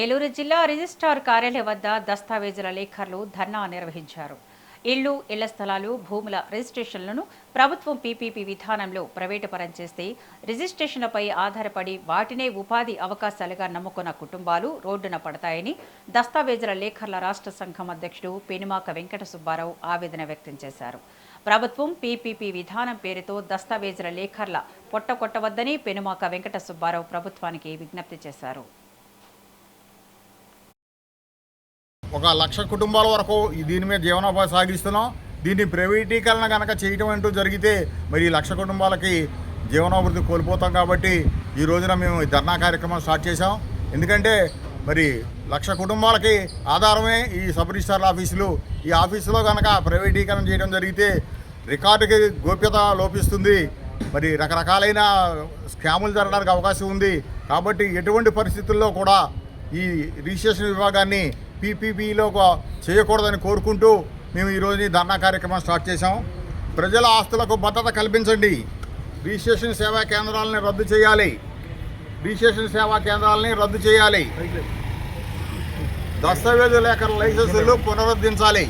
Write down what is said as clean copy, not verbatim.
ఏలూరు జిల్లా రిజిస్ట్రార్ కార్యాలయం వద్ద దస్తావేజుల లేఖర్లు ధర్నా నిర్వహించారు. ఇళ్ల స్థలాలు, భూముల రిజిస్ట్రేషన్లను ప్రభుత్వం పీపీపీ విధానంలో ప్రైవేటుపరం చేస్తే రిజిస్ట్రేషన్లపై ఆధారపడి వాటినే ఉపాధి అవకాశాలుగా నమ్ముకున్న కుటుంబాలు రోడ్డున పడతాయని దస్తావేజుల లేఖర్ల రాష్ట్ర సంఘం అధ్యక్షుడు పెనుమాక వెంకట సుబ్బారావు ఆవేదన వ్యక్తం చేశారు. ప్రభుత్వం పీపీపీ విధానం పేరుతో దస్తావేజుల లేఖర్ల పొట్టకొట్టవద్దని పెనుమాక వెంకట సుబ్బారావు ప్రభుత్వానికి విజ్ఞప్తి చేశారు. 1,00,000 కుటుంబాల వరకు దీని మీద జీవనోపాధి సాగిస్తున్నాం. దీన్ని ప్రైవేటీకరణ కనుక చేయటం అంటూ జరిగితే మరి 1,00,000 కుటుంబాలకి జీవనోభివృద్ధి కోల్పోతాం. కాబట్టి ఈ రోజున మేము ధర్నా కార్యక్రమం స్టార్ట్ చేశాం. ఎందుకంటే మరి 1,00,000 కుటుంబాలకి ఆధారమే ఈ సబ్ రిజిస్ట్రార్ ఆఫీసులు. ఈ ఆఫీసులో కనుక ప్రైవేటీకరణ చేయడం జరిగితే రికార్డుకి గోప్యత లోపిస్తుంది. మరి రకరకాలైన స్కాములు జరగడానికి అవకాశం ఉంది. కాబట్టి ఎటువంటి పరిస్థితుల్లో కూడా ఈ రిజిస్ట్రేషన్ విభాగాన్ని పీపీపీలో చేయకూడదని కోరుకుంటూ మేము ఈరోజు ఈ ధర్నా కార్యక్రమం స్టార్ట్ చేశాం. ప్రజల ఆస్తులకు భద్రత కల్పించండి. రిజిస్ట్రేషన్ సేవా కేంద్రాలని రద్దు చేయాలి. రిజిస్ట్రేషన్ సేవా కేంద్రాలని రద్దు చేయాలి. దస్తావేజు లేఖల లైసెన్సులు పునరుద్ధరించాలి.